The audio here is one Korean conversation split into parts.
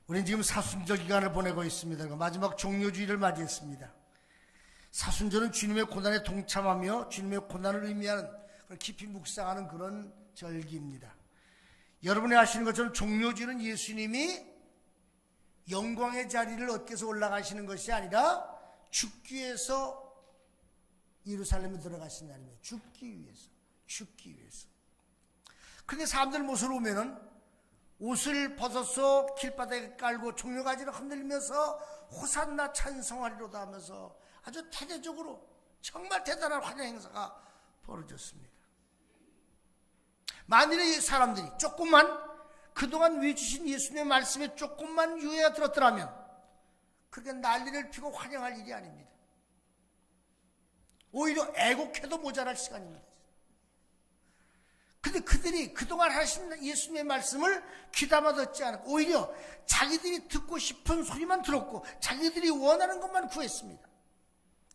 우리는 지금 사순절 기간을 보내고 있습니다. 마지막 종료주의를 맞이했습니다. 사순절은 주님의 고난에 동참하며 주님의 고난을 의미하는 깊이 묵상하는 그런 절기입니다. 여러분이 아시는 것처럼 종료주의는 예수님이 영광의 자리를 얻기 위해서 올라가시는 것이 아니라 죽기 위해서 예루살렘에 들어가신 날입니다. 죽기 위해서. 그런데 사람들 모습을 보면은 옷을 벗어서 길바닥에 깔고 종려가지를 흔들면서 호산나 찬송하리로다 하면서 아주 태대적으로 정말 대단한 환영 행사가 벌어졌습니다. 만일에 사람들이 조금만 그동안 외주신 예수님의 말씀에 조금만 유의가 들었더라면 그게 난리를 피고 환영할 일이 아닙니다. 오히려 애곡해도 모자랄 시간입니다. 근데 그들이 그동안 하신 예수님의 말씀을 귀담아 듣지 않고 오히려 자기들이 듣고 싶은 소리만 들었고 자기들이 원하는 것만 구했습니다.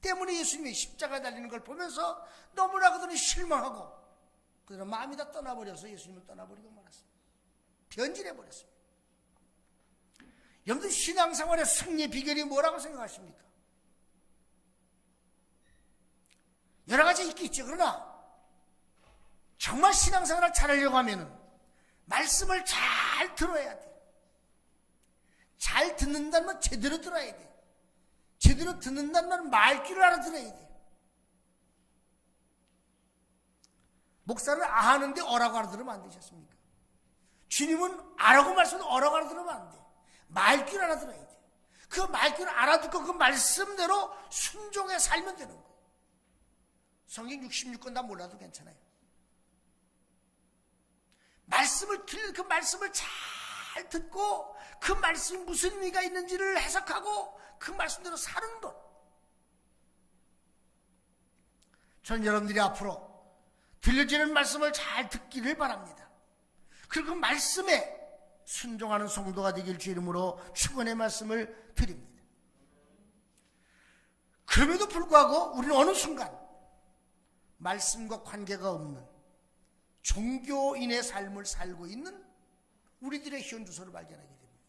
때문에 예수님이 십자가에 달리는 걸 보면서 너무나 그들은 실망하고 그들은 마음이 다 떠나버려서 예수님을 떠나버리고 말았습니다. 변질해버렸습니다. 여러분들 신앙생활의 승리의 비결이 뭐라고 생각하십니까? 여러 가지 있겠죠. 그러나 정말 신앙생활을 잘하려고 하면은 말씀을 잘 들어야 돼. 잘 듣는다는 건 제대로 들어야 돼. 제대로 듣는다는 건 말귀를 알아들어야 돼. 목사는 아하는데 어라고 알아들으면 안 되셨습니까? 주님은 아라고 말씀도 어라고 알아들으면 안 돼. 말귀를 알아들어야 돼. 그 말귀를 알아듣고 그 말씀대로 순종해 살면 되는 거예요. 성경 66권 다 몰라도 괜찮아요. 말씀을 들려 그 말씀을 잘 듣고 그 말씀이 무슨 의미가 있는지를 해석하고 그 말씀대로 사는 것. 전 여러분들이 앞으로 들려지는 말씀을 잘 듣기를 바랍니다. 그리고 그 말씀에 순종하는 성도가 되길 주 이름으로 축원의 말씀을 드립니다. 그럼에도 불구하고 우리는 어느 순간 말씀과 관계가 없는 종교인의 삶을 살고 있는 우리들의 현주소를 발견하게 됩니다.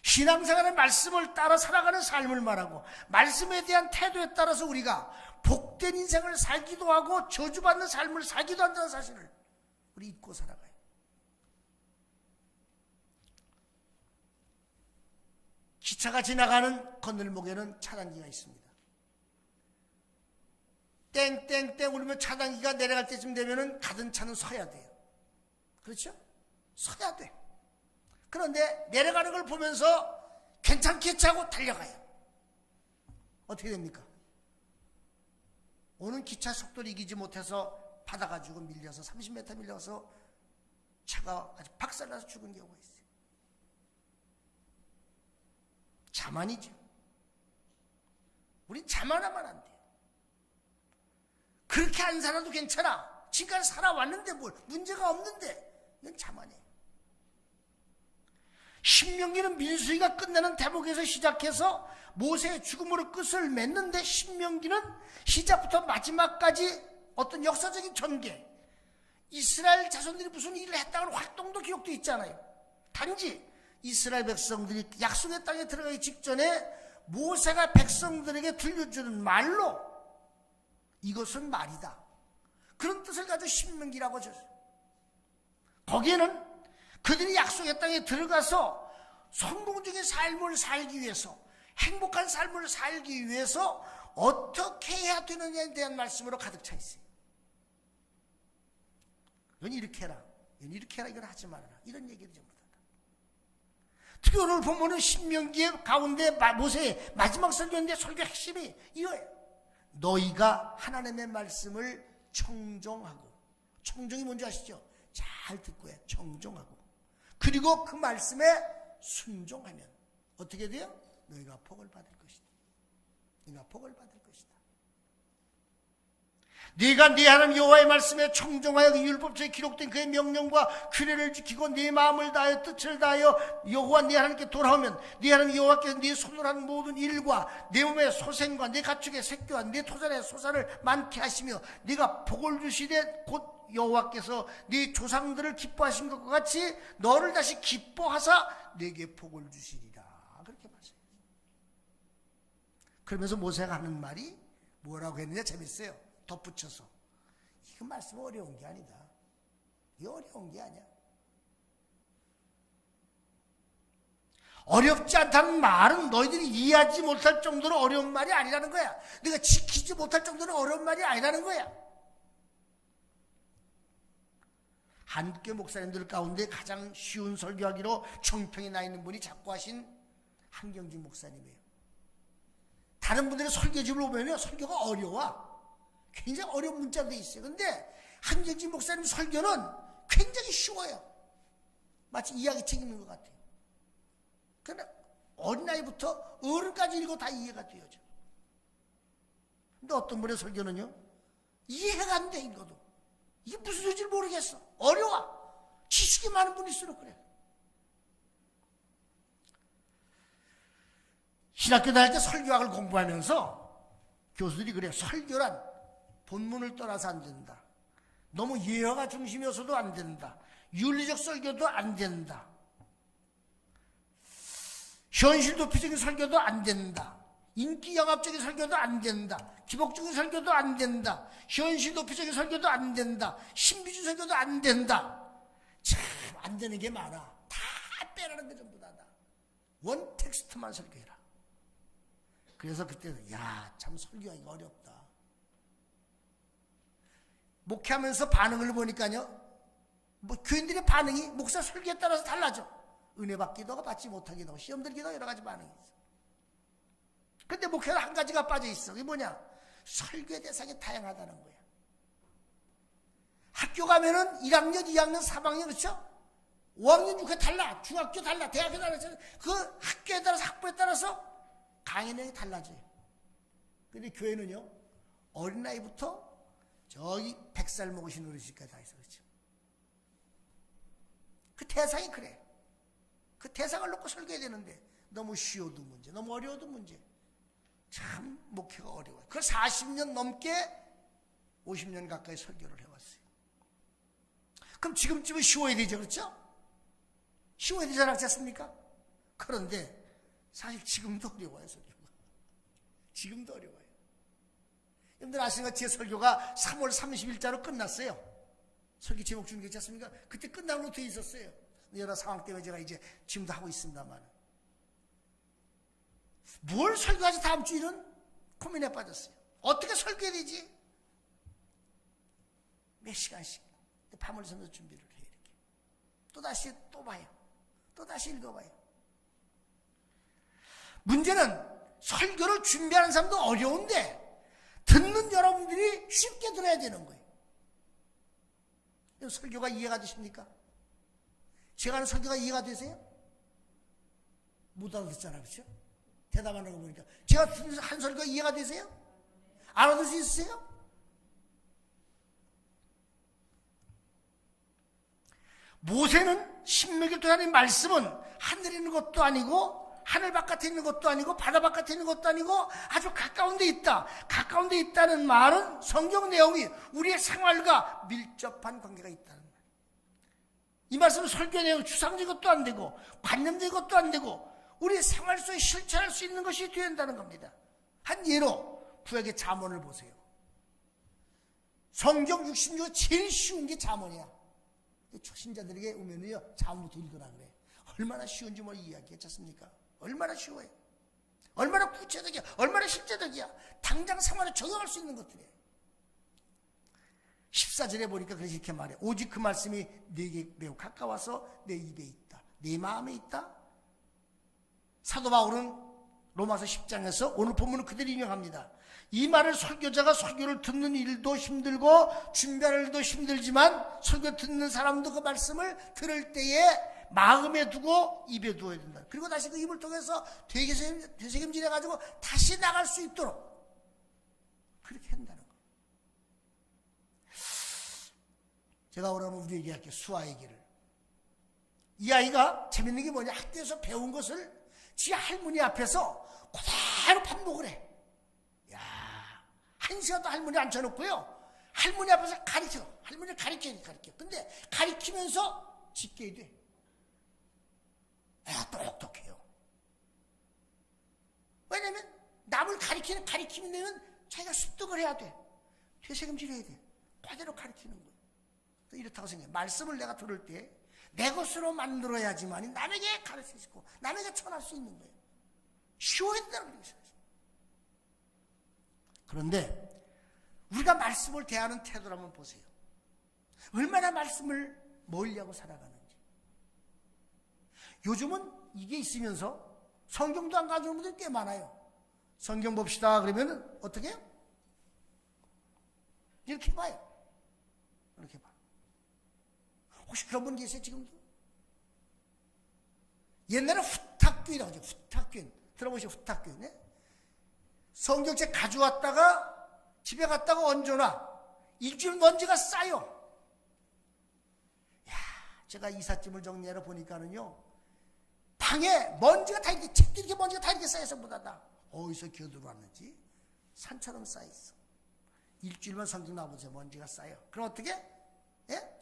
신앙생활의 말씀을 따라 살아가는 삶을 말하고 말씀에 대한 태도에 따라서 우리가 복된 인생을 살기도 하고 저주받는 삶을 살기도 한다는 사실을 우리 잊고 살아가요. 기차가 지나가는 건널목에는 차단기가 있습니다. 땡땡땡 울면 차단기가 내려갈 때쯤 되면은 가던 차는 서야 돼요. 그렇죠? 서야 돼. 그런데 내려가는 걸 보면서 괜찮겠지 하고 달려가요. 어떻게 됩니까? 오는 기차 속도를 이기지 못해서 받아가지고 밀려서 30m 밀려서 차가 아주 박살나서 죽은 경우가 있어요. 자만이죠. 우린 자만하면 안 돼요. 그렇게 안 살아도 괜찮아. 지금까지 살아왔는데 뭘 문제가 없는데 넌 자만해. 신명기는 민수기가 끝나는 대목에서 시작해서 모세의 죽음으로 끝을 맺는데 신명기는 시작부터 마지막까지 어떤 역사적인 전개, 이스라엘 자손들이 무슨 일을 했다는 활동도 기록도 있잖아요. 단지 이스라엘 백성들이 약속의 땅에 들어가기 직전에 모세가 백성들에게 들려주는 말로 이것은 말이다. 그런 뜻을 가지고 신명기라고 줬어요. 거기에는 그들이 약속의 땅에 들어가서 성공적인 삶을 살기 위해서, 행복한 삶을 살기 위해서 어떻게 해야 되느냐에 대한 말씀으로 가득 차 있어요. 이건 이렇게 해라, 이건 이렇게 해라, 이건 하지 말아라, 이런 얘기를 전부 다. 특히 오늘 보면은 신명기의 가운데 모세의 마지막 설교인데 설교 핵심이 이거예요. 너희가 하나님의 말씀을 청종하고, 청종이 뭔지 아시죠? 잘 듣고 해, 청종하고, 그리고 그 말씀에 순종하면 어떻게 돼요? 너희가 복을 받을 것이다. 너희가 복을 받을 것이다. 네가 네 하나님 여호와의 말씀에 청종하여 그 율법책에 기록된 그의 명령과 규례를 지키고 네 마음을 다하여 뜻을 다하여 여호와 네 하나님께 돌아오면 네 하나님 여호와께서 네 손으로 한 모든 일과 내 몸의 소생과 내 가축의 새끼와 내 토산의 소산을 많게 하시며 네가 복을 주시되 곧 여호와께서 네 조상들을 기뻐하신 것과 같이 너를 다시 기뻐하사 네게 복을 주시리라. 그렇게 말해요. 그러면서 모세가 하는 말이 뭐라고 했느냐 재밌어요. 덧붙여서 이거 말씀 어려운 게 아니다. 이게 어려운 게 아니야. 어렵지 않다는 말은 너희들이 이해하지 못할 정도로 어려운 말이 아니라는 거야. 네가 지키지 못할 정도로 어려운 말이 아니라는 거야. 한국교 목사님들 가운데 가장 쉬운 설교하기로 정평이 나 있는 분이 작고 하신 한경진 목사님이에요. 다른 분들의 설교집을 보면 설교가 어려워. 굉장히 어려운 문자도 있어요. 근데 한경진 목사님 설교는 굉장히 쉬워요. 마치 이야기책 읽는 것 같아요. 그러나 어린아이부터 어른까지 읽고 다 이해가 되어져. 근데 어떤 분의 설교는요, 이해가 안 돼, 읽어도. 이게 무슨 소리인지 모르겠어. 어려워. 지식이 많은 분일수록 그래. 신학교 다닐 때 설교학을 공부하면서 교수들이 그래요. 설교란 본문을 떠나서 안 된다. 너무 예화가 중심이어서도 안 된다. 윤리적 설교도 안 된다. 현실 도피적인 설교도 안 된다. 인기 영합적인 설교도 안 된다. 기복적인 설교도 안 된다. 현실 도피적인 설교도 안 된다. 신비주의 설교도 안 된다. 참 안 되는 게 많아. 다 빼라는 게 전부 다다. 원 텍스트만 설교해라. 그래서 그때는 참 설교하기가 어렵다. 목회하면서 반응을 보니까요, 교인들의 반응이 목사 설교에 따라서 달라져. 은혜 받기도 하고 받지 못하기도 하고 시험 들기도 하고 여러 가지 반응이 있어. 근데 목회는 한 가지가 빠져 있어. 그게 뭐냐? 설교의 대상이 다양하다는 거야. 학교 가면은 1학년, 2학년, 3학년 그렇죠? 5학년, 6학년 달라. 중학교 달라. 대학교 달라. 그 학교에 따라서 학부에 따라서 강의 내용이 달라져요. 근데 교회는요, 어린아이부터 저기 100살 먹으신 어르신까지 다 있어. 그렇죠? 그 대상이 그래. 그 대상을 놓고 설교해야 되는데 너무 쉬워도 문제, 너무 어려워도 문제. 참 목회가 어려워요. 그 40년 넘게 50년 가까이 설교를 해왔어요. 그럼 지금쯤은 쉬워야 되죠. 그렇죠? 쉬워야 되지 않았습니까? 그런데 사실 지금도 어려워요. 설교가. 지금도 어려워요. 여러분들 아시는 것 제 설교가 3월 30일자로 끝났어요. 설교 제목 주는 게 있지 않습니까? 그때 끝나고 돼 있었어요. 여러 상황 때문에 제가 이제 지금도 하고 있습니다만, 뭘 설교하지 다음 주일은 고민에 빠졌어요. 어떻게 설교해야 되지? 몇 시간씩 밤을 새면서 준비를 해요. 이렇게 또다시 또 봐요. 또다시 읽어봐요. 문제는 설교를 준비하는 사람도 어려운데 듣는 여러분들이 쉽게 들어야 되는 거예요. 설교가 이해가 되십니까? 제가 하는 설교가 이해가 되세요? 못 알아듣잖아요. 그렇죠? 대답하는 거 보니까. 제가 한 설교가 이해가 되세요? 알아들 수 있으세요? 모세는 신명기 하나님의 말씀은 하늘에 있는 것도 아니고 하늘 바깥에 있는 것도 아니고 바다 바깥에 있는 것도 아니고 아주 가까운 데 있다. 가까운 데 있다는 말은 성경 내용이 우리의 생활과 밀접한 관계가 있다는 말. 이 말씀은 설교 내용 추상적인 것도 안 되고 관념적인 것도 안 되고 우리의 생활 속에 실천할 수 있는 것이 되어야 한다는 겁니다. 한 예로 구약의 잠언을 보세요. 성경 66 제일 쉬운 게 잠언이야. 초신자들에게 오면은요, 잠언부터 읽으라 그래. 얼마나 쉬운지 뭘 이야기했지 않습니까? 얼마나 쉬워요. 얼마나 구체적이야. 얼마나 실제적이야. 당장 생활에 적용할 수 있는 것들이에요. 14절에 보니까 그래서 이렇게 말해. 오직 그 말씀이 내게 매우 가까워서 내 입에 있다. 내 마음에 있다. 사도 바울은 로마서 10장에서 오늘 본문은 그대로 인용합니다. 이 말을 설교자가 설교를 듣는 일도 힘들고 준비하는 일도 힘들지만 설교 듣는 사람도 그 말씀을 들을 때에 마음에 두고 입에 두어야 된다. 그리고 다시 그 입을 통해서 되새김질해가지고 다시 나갈 수 있도록 그렇게 한다는 거예요. 제가 오라면 우리 얘기할게요. 수아 얘기를. 이 아이가 재밌는 게 뭐냐, 학교에서 배운 것을 지 할머니 앞에서 그대로 반복을 해. 야, 1시간도 할머니 앉혀놓고요, 할머니 앞에서 가르쳐. 할머니를 가르쳐. 근데 가르치면서 짓게 돼. 야, 똑똑해요. 왜냐면 남을 가르치면 되면 자기가 습득을 해야 돼. 되새김질 해야 돼. 그대로 가르치는 거예요. 이렇다고 생각해요. 말씀을 내가 들을 때 내 것으로 만들어야지만 남에게 가르칠 수 있고 남에게 전할 수 있는 거예요. 쉬워야 된다는 거예요. 그런데 우리가 말씀을 대하는 태도를 한번 보세요. 얼마나 말씀을 멀리하고 살아가는지. 요즘은 이게 있으면서 성경도 안 가져오는 분들이 꽤 많아요. 성경 봅시다 그러면 어떻게 해요? 이렇게 봐요. 이렇게 봐. 혹시 그런 분 계세요 지금도? 옛날에 후탁교회라고 하죠. 후탁교회. 들어보시죠. 후탁교회. 네? 성경책 가져왔다가 집에 갔다가 얹어놔. 일주일 먼지가 쌓여. 야, 제가 이삿짐을 정리하러 보니까는요, 방에 먼지가 다 이렇게, 책도 이렇게 먼지가 다 이렇게 쌓여서 보다 어디서 기어들어왔는지 산처럼 쌓여있어. 일주일만 성경 놔보세요. 먼지가 쌓여. 그럼 어떻게? 예?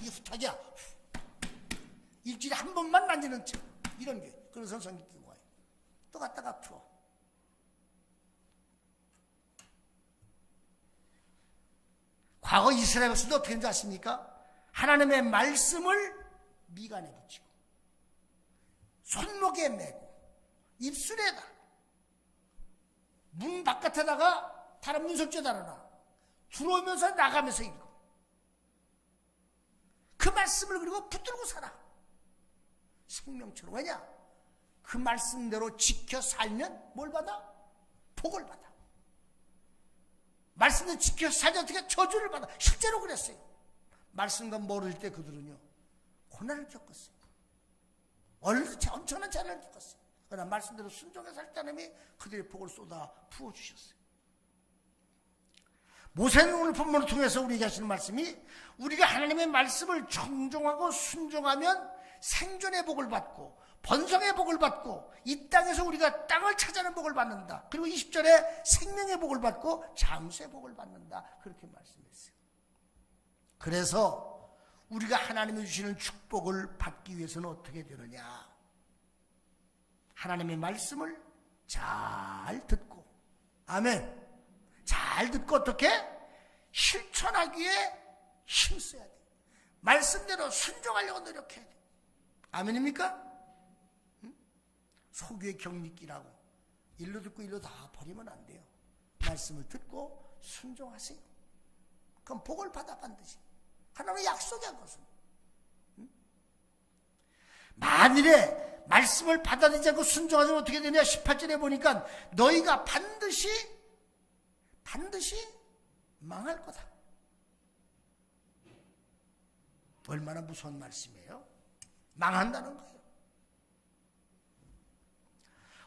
이게 후탁이야. 일주일에 한 번만 만지는 책. 이런 게. 그래서 성경 끼고 와요. 또 갔다가 풀어. 과거 이스라엘 백성도 어떻게 했는지 아십니까? 하나님의 말씀을 미간에 붙이고 손목에 메고 입술에다 문 바깥에다가 다른 문석재 달아놔. 들어오면서 나가면서 읽어. 그 말씀을 그리고 붙들고 살아. 생명처럼. 왜냐? 그 말씀대로 지켜 살면 뭘 받아? 복을 받아. 말씀대로 지켜 살면 어떻게? 저주를 받아. 실제로 그랬어요. 말씀과 모를 때 그들은요, 고난을 겪었어요. 얼른 엄청난 재난을 겪었어요. 그러나 말씀대로 순종해서 살 때님이 그들의 복을 쏟아 부어주셨어요. 모세는 오늘 본문을 통해서 우리에게 하시는 말씀이, 우리가 하나님의 말씀을 청종하고 순종하면 생존의 복을 받고 번성의 복을 받고 이 땅에서 우리가 땅을 찾아는 복을 받는다. 그리고 20절에 생명의 복을 받고 장수의 복을 받는다. 그렇게 말씀했어요. 그래서 우리가 하나님이 주시는 축복을 받기 위해서는 어떻게 되느냐? 하나님의 말씀을 잘 듣고, 아멘, 잘 듣고 어떻게? 실천하기에 힘써야 돼. 말씀대로 순종하려고 노력해야 돼. 아멘입니까? 응? 소규의 경리기라고 일로 듣고 일로 다 버리면 안 돼요. 말씀을 듣고 순종하세요. 그럼 복을 받아 반드시. 하나님의 약속한 것은. 응? 만일에 말씀을 받아들이지 않고 순종하지 않으면 어떻게 되냐? 18절에 보니까 너희가 반드시 망할 거다. 얼마나 무서운 말씀이에요? 망한다는 거예요.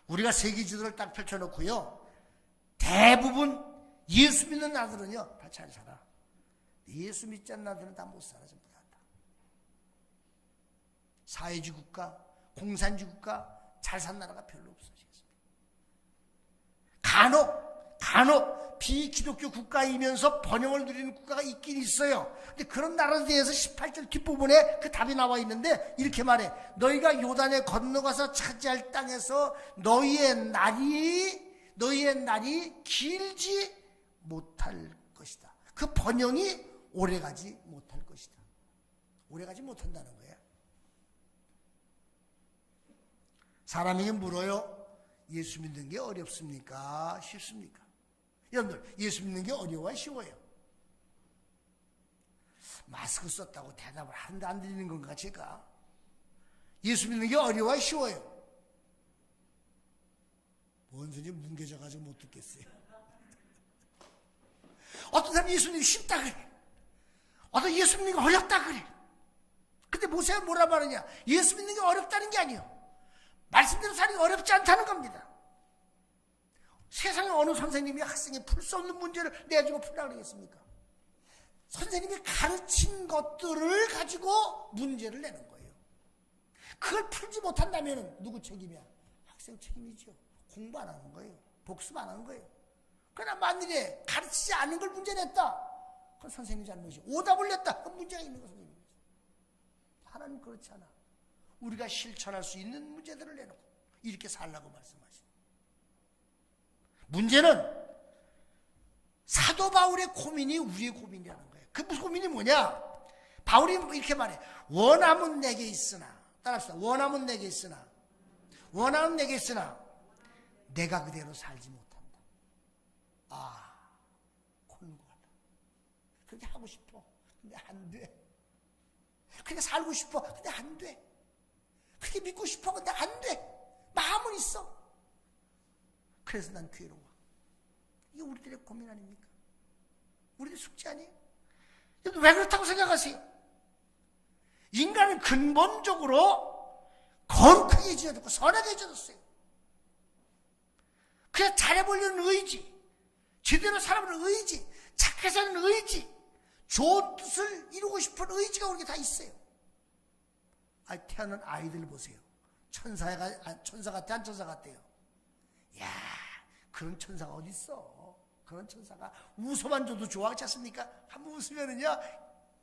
우리가 세계 지도를 딱 펼쳐놓고요, 대부분 예수 믿는 아들은요 다 잘 살아. 예수 믿지 않는 아들은 다 못 살아. 전부 다. 사회주의 국가, 공산주의 국가, 잘 산 나라가 별로 없어지겠습니다. 간혹 비기독교 국가이면서 번영을 누리는 국가가 있긴 있어요. 근데 그런 나라에 대해서 18절 뒷부분에 그 답이 나와 있는데 이렇게 말해. 너희가 요단에 건너가서 차지할 땅에서 너희의 날이 길지 못할 것이다. 그 번영이 오래가지 못할 것이다. 오래가지 못한다는 거예요. 사람에게 물어요. 예수 믿는 게 어렵습니까? 쉽습니까? 여러분들, 예수 믿는 게 어려워요? 쉬워요? 마스크 썼다고 대답을 안 드리는 건가 제가? 예수 믿는 게 어려워요? 쉬워요? 뭔 소리 뭉개져가지고 못 듣겠어요. 어떤 사람이 예수 믿는 게 쉽다 그래. 어떤 예수 믿는 게 어렵다 그래. 근데 모세가 뭐라 말하냐? 예수 믿는 게 어렵다는 게 아니에요. 말씀대로 사는 게 어렵지 않다는 겁니다. 세상에 어느 선생님이 학생이 풀 수 없는 문제를 내주고 풀라 그러겠습니까? 선생님이 가르친 것들을 가지고 문제를 내는 거예요. 그걸 풀지 못한다면 누구 책임이야? 학생 책임이죠. 공부 안 하는 거예요. 복습 안 하는 거예요. 그러나 만일에 가르치지 않은 걸 문제 냈다, 그건 선생님 잘못이죠. 오답을 냈다, 그건 문제가 있는 거 선생님이죠. 하나님 그렇지 않아. 우리가 실천할 수 있는 문제들을 내놓고 이렇게 살라고 말씀하십니다. 문제는 사도 바울의 고민이 우리의 고민이라는 거예요. 그 무슨 고민이 뭐냐? 바울이 이렇게 말해. 원함은 내게 있으나, 따라합시다. 원함은 내게 있으나, 원함은 내게 있으나 내가 그대로 살지 못한다. 아, 곤고하다. 그렇게 하고 싶어. 근데 안 돼. 그렇게 살고 싶어. 근데 안 돼. 그렇게 믿고 싶어. 근데 안 돼. 마음은 있어. 그래서 난 괴로워. 이게 우리들의 고민 아닙니까? 우리들 숙제 아니에요? 왜 그렇다고 생각하세요? 인간은 근본적으로 거룩하게 지어졌고 선하게 지어졌어요. 그냥 잘해보려는 의지, 제대로 살아보는 의지, 착해 사는 의지, 좋은 뜻을 이루고 싶은 의지가 우리에게 다 있어요. 태어난 아이들 보세요. 천사 같아, 안 천사 같아요? 야, 그런 천사가 어디 있어? 그런 천사가 웃어만 줘도 좋아하지 않습니까? 한번 웃으면은요,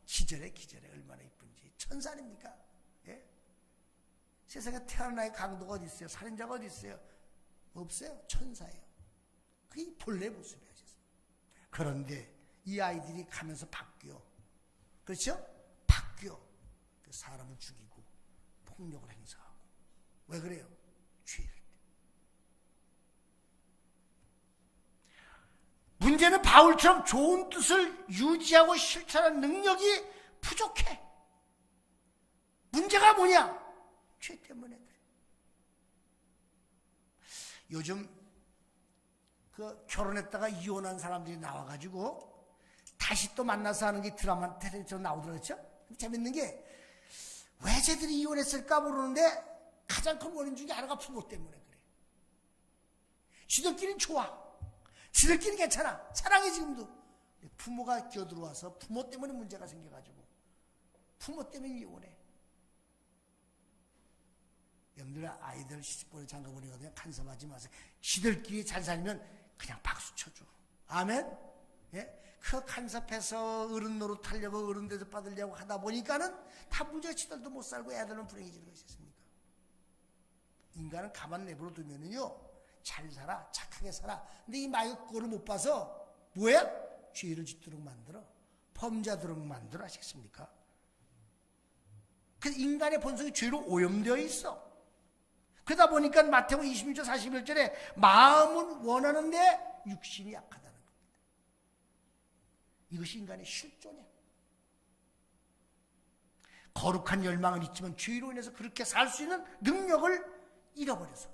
기절해 얼마나 이쁜지. 천사 아닙니까? 예? 세상에 태어난 아이 강도가 어디 있어요? 살인자가 어디 있어요? 없어요. 천사예요. 그게 본래 모습이에요. 그런데 이 아이들이 가면서 바뀌어. 그렇죠? 바뀌어. 사람을 죽이고 폭력을 행사하고. 왜 그래요? 죄를. 문제는 바울처럼 좋은 뜻을 유지하고 실천하는 능력이 부족해. 문제가 뭐냐? 죄 때문에 그래. 요즘 결혼했다가 이혼한 사람들이 나와가지고 다시 또 만나서 하는 게 드라마 텔레비전 나오더라고요. 그렇죠? 재밌는 게 왜 쟤들이 이혼했을까 모르는데 가장 큰 원인 중에 하나가 부모 때문에 그래. 지들끼리는 좋아. 지들끼리 괜찮아. 사랑해 지금도. 부모가 끼어들어와서 부모 때문에 문제가 생겨가지고 부모 때문에 이혼해. 여러분들 아이들 시집보내 장가보내거든요. 간섭하지 마세요. 지들끼리 잘 살면 그냥 박수 쳐줘. 아멘? 예? 그 간섭해서 어른 노릇하려고 어른 대접 받으려고 하다 보니까는 다 문제가 지들도 못 살고 애들은 불행해지는 것이 있습니까? 인간은 가만 내버려 두면은요, 잘 살아, 착하게 살아. 근데 이 마귀가 그거를 못 봐서 뭐야? 죄를 짓도록 만들어. 범죄하도록 만들어. 아시겠습니까? 그래서 인간의 본성이 죄로 오염되어 있어. 그러다 보니까 마태복음 26절 41절에 마음은 원하는데 육신이 약하다는 겁니다. 이것이 인간의 실존이야. 거룩한 열망은 있지만 죄로 인해서 그렇게 살 수 있는 능력을 잃어버려서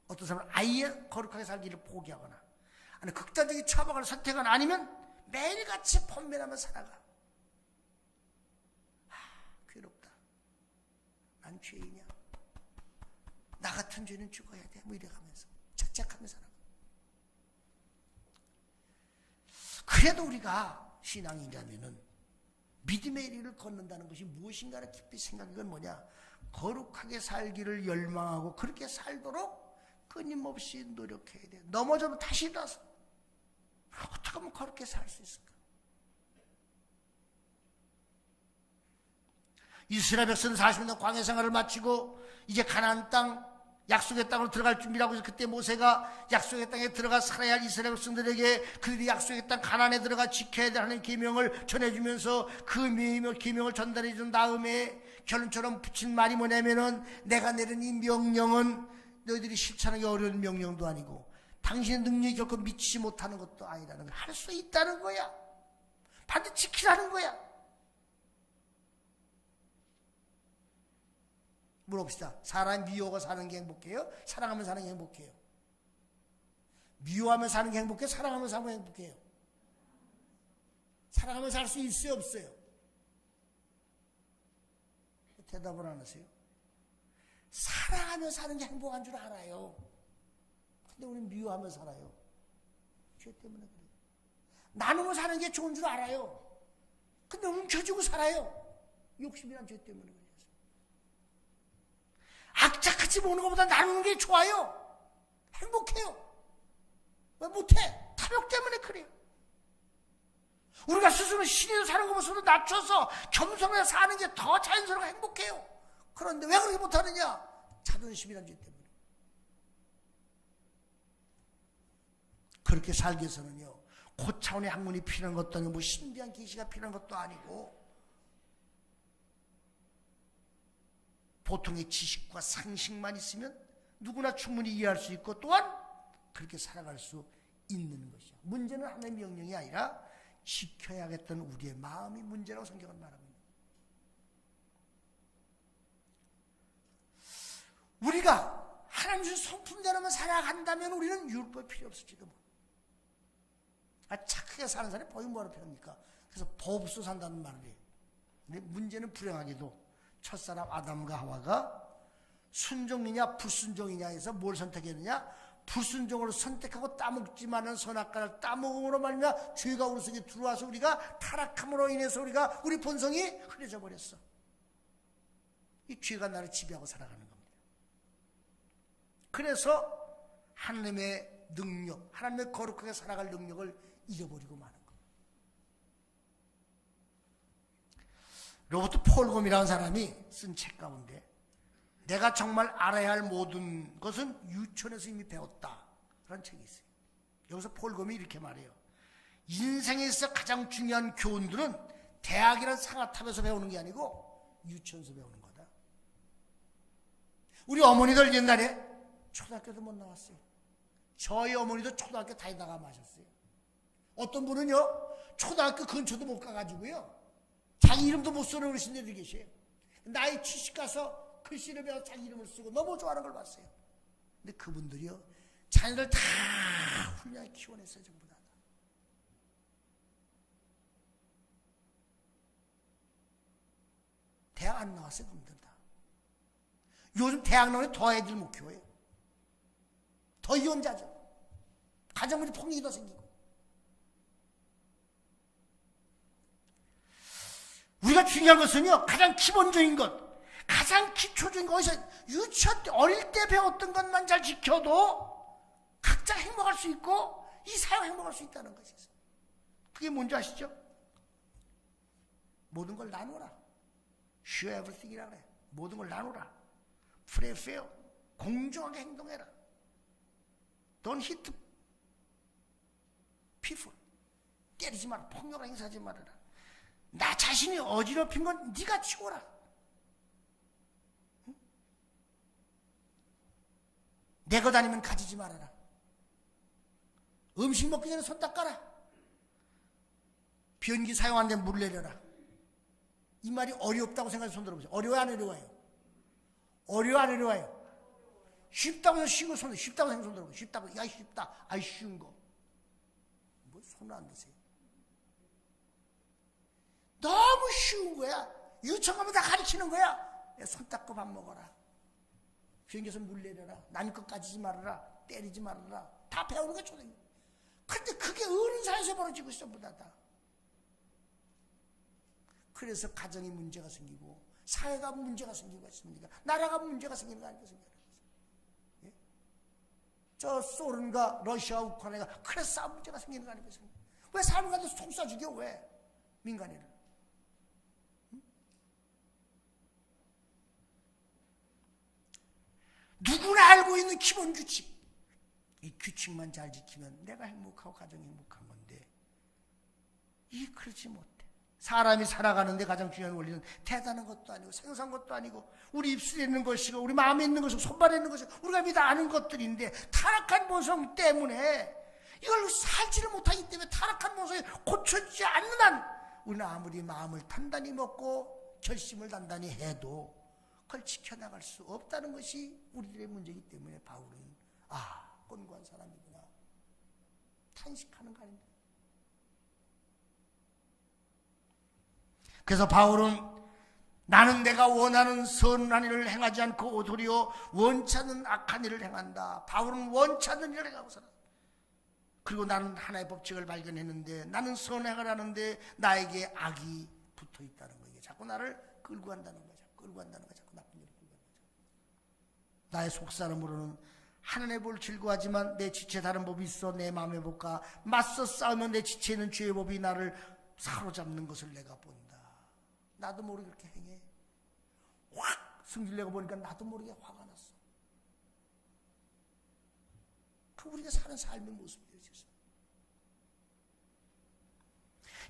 어떤 사람은 아예 거룩하게 살기를 포기하거나 아니 극단적인 처방을 선택은 아니면 매일같이 번면하며 살아가. 괴롭다. 난 죄이냐? 나 같은 죄는 죽어야 돼. 뭐 이래가면서 착착하면서 살아가. 그래도 우리가 신앙인이라면은 믿음의 길을 걷는다는 것이 무엇인가를 깊이 생각한 건 뭐냐? 거룩하게 살기를 열망하고 그렇게 살도록 끊임없이 노력해야 돼. 넘어져도 다시 일어나서 어떻게 하면 그렇게 살 수 있을까? 이스라엘 백성은 40년 광야 생활을 마치고 이제 가나안 땅 약속의 땅으로 들어갈 준비라고 해서 그때 모세가 약속의 땅에 들어가 살아야 할 이스라엘 백성들에게 그들이 약속의 땅 가나안에 들어가 지켜야 되는 계명을 전해주면서 그 계명을 전달해 준 다음에 결론처럼 붙인 말이 뭐냐면은 내가 내린 이 명령은 너희들이 실천하기 어려운 명령도 아니고 당신의 능력이 결코 미치지 못하는 것도 아니라는 걸 할 수 있다는 거야. 반드시 지키라는 거야. 물어봅시다. 사람이 미워하고 사는 게 행복해요? 사랑하며 사는 게 행복해요? 미워하며 사는 게 행복해요? 사랑하며 사는 게 행복해요? 사랑하며 살 수 있어요? 없어요? 대답을 안 하세요? 사랑하며 사는 게 행복한 줄 알아요. 근데 우리는 미워하며 살아요. 죄 때문에 그래요. 나누고 사는 게 좋은 줄 알아요. 근데 움켜쥐고 살아요. 욕심이란 죄 때문에 그래요. 악착같이 보는 것보다 나누는 게 좋아요. 행복해요. 왜 못해? 탐욕 때문에 그래요. 우리가 스스로 신이로 사는 것보다 낮춰서 겸손하게 사는 게 더 자연스럽고 행복해요. 그런데 왜 그렇게 못하느냐? 자존심이란 죄 때문에. 그렇게 살기 위해서는요, 고차원의 학문이 필요한 것도 아니고 뭐 신비한 계시가 필요한 것도 아니고 보통의 지식과 상식만 있으면 누구나 충분히 이해할 수 있고 또한 그렇게 살아갈 수 있는 것이야. 문제는 하나님의 명령이 아니라 지켜야겠다는 우리의 마음이 문제라고 성경은 말합니다. 우리가 하나님 주신 성품대로만 살아간다면 우리는 율법 필요 없을지도 모르. 착하게 사는 사람이 법이 뭐하러 필요합니까? 그래서 법 없어 산다는 말을 해요. 근데 문제는 불행하게도 첫사람 아담과 하와가 순종이냐 불순종이냐 해서 뭘 선택했느냐? 불순종으로 선택하고 따먹지 말라는 선악과를 따먹음으로 말미암아 죄가 우리 속에 들어와서 우리가 타락함으로 인해서 우리 본성이 흐려져 버렸어. 이 죄가 나를 지배하고 살아가는 겁니다. 그래서 하나님의 능력, 하나님의 거룩하게 살아갈 능력을 잃어버리고 마는 겁니다. 로버트 폴검이라는 사람이 쓴 책 가운데 내가 정말 알아야 할 모든 것은 유치원에서 이미 배웠다 그런 책이 있어요. 여기서 폴검이 이렇게 말해요. 인생에 있어 가장 중요한 교훈들은 대학이라는 상아탑에서 배우는 게 아니고 유치원에서 배우는 거다. 우리 어머니들 옛날에 초등학교도 못 나왔어요. 저희 어머니도 초등학교 다니다가 마셨어요. 어떤 분은요 초등학교 근처도 못 가가지고요 자기 이름도 못 쓰는 어르신들이 계세요. 나이 70 가서 글씨를 배워 자기 이름을 쓰고 너무 좋아하는 걸 봤어요. 근데 그분들이요 자녀들 다 훌륭하게 키워냈어요. 전부 다. 대학 안 나왔어요. 그분들 다. 요즘 대학 나오면 더 애들 못 키워요. 더 이혼자죠. 가정문이 폭력이 더 생기고. 우리가 중요한 것은요 가장 기본적인 것, 가장 기초적인 것에서 유치원 때 어릴 때 배웠던 것만 잘 지켜도 각자 행복할 수 있고 이 사회가 행복할 수 있다는 것이죠. 그게 뭔지 아시죠? 모든 걸 나누라. Share everything이라 그래. 모든 걸 나누라. Free fair. 공정하게 행동해라. Don't hit people. 때리지 마라. 폭력을 행사하지 말아라. 나 자신이 어지럽힌 건 네가 치워라. 응? 내 것 아니면 가지지 말아라. 음식 먹기 전에 손 닦아라. 변기 사용하는데 물 내려라. 이 말이 어렵다고 생각해서 손 들어보세요. 어려워요, 안 어려워요? 어려워, 안 어려워요? 쉽다고 해서 쉬운 거 손, 쉽다고 생각해서 손 들어보세요. 쉽다고, 야, 쉽다. 아이, 쉬운 거. 뭐, 손을 안 드세요? 너무 쉬운 거야. 유치원 가면 다 가르치는 거야. 야, 손 닦고 밥 먹어라. 비행기에서 물 내려라. 남의 것 가지지 말아라. 때리지 말아라. 다 배우는 거 초등학교. 근데 그게 어른 사이에서 벌어지고 있어, 보다 다. 그래서 가정이 문제가 생기고 사회가 문제가 생기고 있습니다. 나라가 문제가 생기는 거 아니겠습니까? 예? 저 소련과 러시아, 우크라이나가 그래서 싸움 문제가 생기는 거 아니겠습니까? 왜 사람을 가도 총 쏴 죽여? 왜? 민간인을. 응? 누구나 알고 있는 기본 규칙. 이 규칙만 잘 지키면 내가 행복하고 가정이 행복한 건데 이게 그렇지 못해. 사람이 살아가는데 가장 중요한 원리는 대단한 것도 아니고 생소한 것도 아니고 우리 입술에 있는 것이고 우리 마음에 있는 것이고 손발에 있는 것이고 우리가 믿어 아는 것들인데 타락한 본성 때문에 이걸 살지를 못하기 때문에 타락한 본성이 고쳐지지 않는 한 우리는 아무리 마음을 단단히 먹고 결심을 단단히 해도 그걸 지켜나갈 수 없다는 것이 우리들의 문제이기 때문에 바울은 꼰고한 사람이구나 탄식하는 거 아닙니까? 그래서 바울은 나는 내가 원하는 선한 일을 행하지 않고 도리어 원치 않는 악한 일을 행한다. 바울은 원치 않는 일을 행하고 살았다. 그리고 나는 하나의 법칙을 발견했는데 나는 선행을 하는데 나에게 악이 붙어 있다는 거예요. 자꾸 나를 끌고 간다는 거죠. 끌고 간다는 거죠. 자꾸 나쁜 일을 끌고 간다는 거죠. 나의 속사람으로는 하나님의 법을 즐거워하지만 내 지체에 다른 법이 있어 내 마음의 법과 맞서 싸우면 내 지체에 있는 죄의 법이 나를 사로잡는 것을 내가 본다. 나도 모르게 그렇게 행해. 확 승질내고 보니까 나도 모르게 화가 났어. 그 우리가 사는 삶의 모습이에요.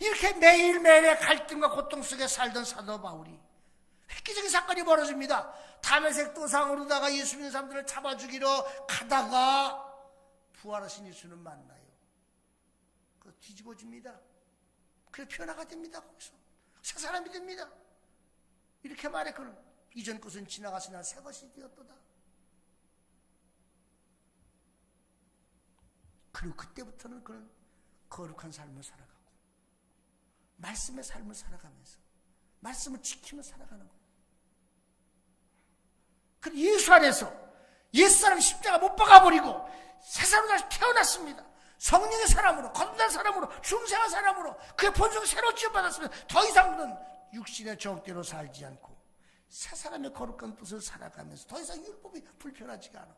이렇게 매일매일의 갈등과 고통 속에 살던 사도 바울이 획기적인 사건이 벌어집니다. 다메섹 도상으로다가 예수 믿는 사람들을 잡아 죽이러 가다가 부활하신 예수는 만나요. 그 뒤집어집니다. 그래서 변화가 됩니다. 거기서 새 사람이 됩니다. 이렇게 말해. 그는 이전 것은 지나갔으나 새 것이 되었도다. 그리고 그때부터는 그는 거룩한 삶을 살아가고 말씀의 삶을 살아가면서 말씀을 지키며 살아가는 거예요. 그 예수 안에서 옛사람 십자가 못 박아버리고 새 사람으로 다시 태어났습니다. 성령의 사람으로, 거듭난 사람으로, 중생한 사람으로 그의 본성을 새로 지어받았으면 더 이상 그는 육신의 정욕대로 살지 않고 새 사람의 거룩한 뜻을 살아가면서 더 이상 율법이 불편하지가 않아.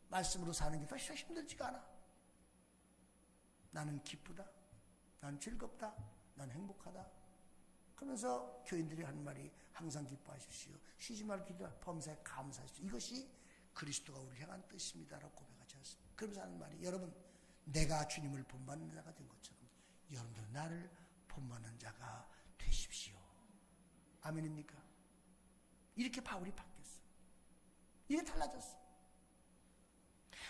말씀으로 사는 게 더 이상 힘들지가 않아. 나는 기쁘다. 난 즐겁다. 난 행복하다. 그러면서 교인들이 하는 말이 항상 기뻐하십시오. 쉬지 말고 기도하 범사에 감사하십시오. 이것이 그리스도가 우리를 향한 뜻입니다라고 고백하지 않습니까? 그러면서 하는 말이 여러분 내가 주님을 본받는 자가 된 것처럼 여러분도 나를 본받는 자가 되십시오. 아멘입니까? 이렇게 바울이 바뀌었어. 이게 달라졌어.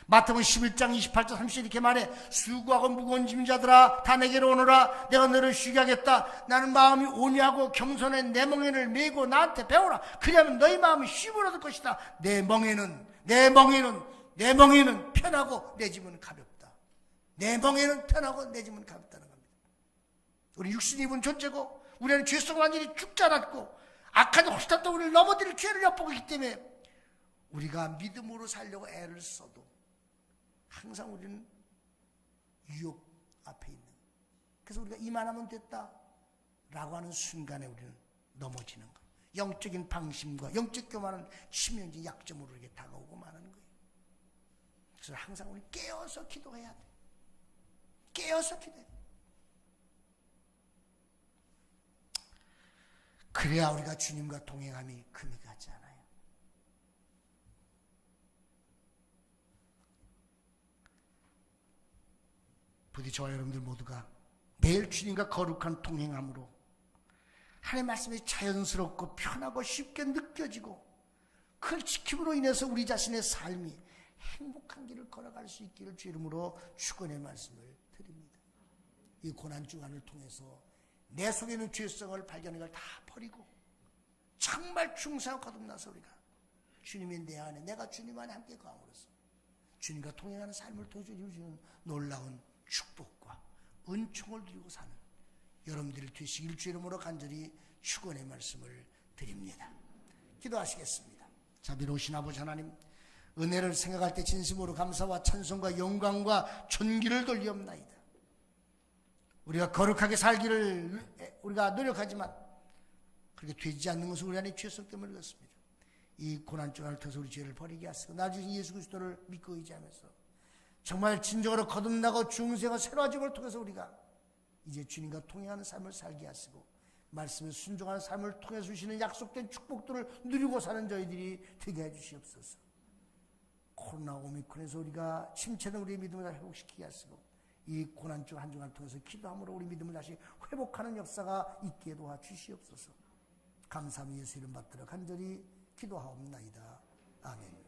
마태복음 11장 28절 30절 이렇게 말해. 수고하고 무거운 짐 자들아 다 내게로 오너라. 내가 너를 쉬게 하겠다. 나는 마음이 온유하고 겸손해 내 멍에를 메고 나한테 배우라. 그리하면 너희 마음이 쉼을 얻을 것이다. 내 멍에는 편하고 내 짐은 가볍다. 내 멍에는 편하고 내 짐은 가볍다는 겁니다. 우리 육신이 입은 존재고 우리는 죄성 완전히 죽지 않았고 악한 혹시라도 우리를 넘어뜨릴 죄를 엿보고 있기 때문에 우리가 믿음으로 살려고 애를 써도 항상 우리는 유혹 앞에 있는. 그래서 우리가 이만하면 됐다 라고 하는 순간에 우리는 넘어지는 거예요. 영적인 방심과 영적 교만은 치명적인 약점으로 이렇게 다가오고 마는 거예요. 그래서 항상 우리 깨어서 기도해야 돼. 깨어서 기도해야 돼. 그래야 우리가 주님과 동행함이 금이 가지 않아요. 부디 저와 여러분들 모두가 매일 주님과 거룩한 동행함으로 하나님의 말씀이 자연스럽고 편하고 쉽게 느껴지고 그걸 지킴으로 인해서 우리 자신의 삶이 행복한 길을 걸어갈 수 있기를 주 이름으로 축원의 말씀을 드립니다. 이 고난주간을 통해서 내 속에 있는 죄성을 발견한 걸 다 버리고 정말 충성하고 거듭나서 우리가 주님이 내 안에 내가 주님 안에 함께 거함으로써 주님과 동행하는 삶을 통해서 이루어지는 놀라운 축복과 은총을 누리고 사는 여러분들이 되시길 주 이름으로 간절히 축원의 말씀을 드립니다. 기도하시겠습니다. 자비로우신 아버지 하나님, 은혜를 생각할 때 진심으로 감사와 찬송과 영광과 존귀를 돌리옵나이다. 우리가 거룩하게 살기를 우리가 노력하지만 그렇게 되지 않는 것은 우리 안에 죄성 때문에 그렇습니다. 이 고난주간을 통해서 우리 죄를 버리게 하시고 나중에 예수 그리스도를 믿고 의지하면서 정말 진정으로 거듭나고 중생과 새로워짐을 통해서 우리가 이제 주님과 동행하는 삶을 살게 하시고 말씀에 순종하는 삶을 통해서 주시는 약속된 축복들을 누리고 사는 저희들이 되게 해주시옵소서. 코로나 오미크론에서 우리가 침체된 우리의 믿음을 회복시키게 하시고 이 고난주 한 주간을 통해서 기도함으로 우리 믿음을 다시 회복하는 역사가 있게 도와주시옵소서. 감사하며 예수 이름 받들어 간절히 기도하옵나이다. 아멘.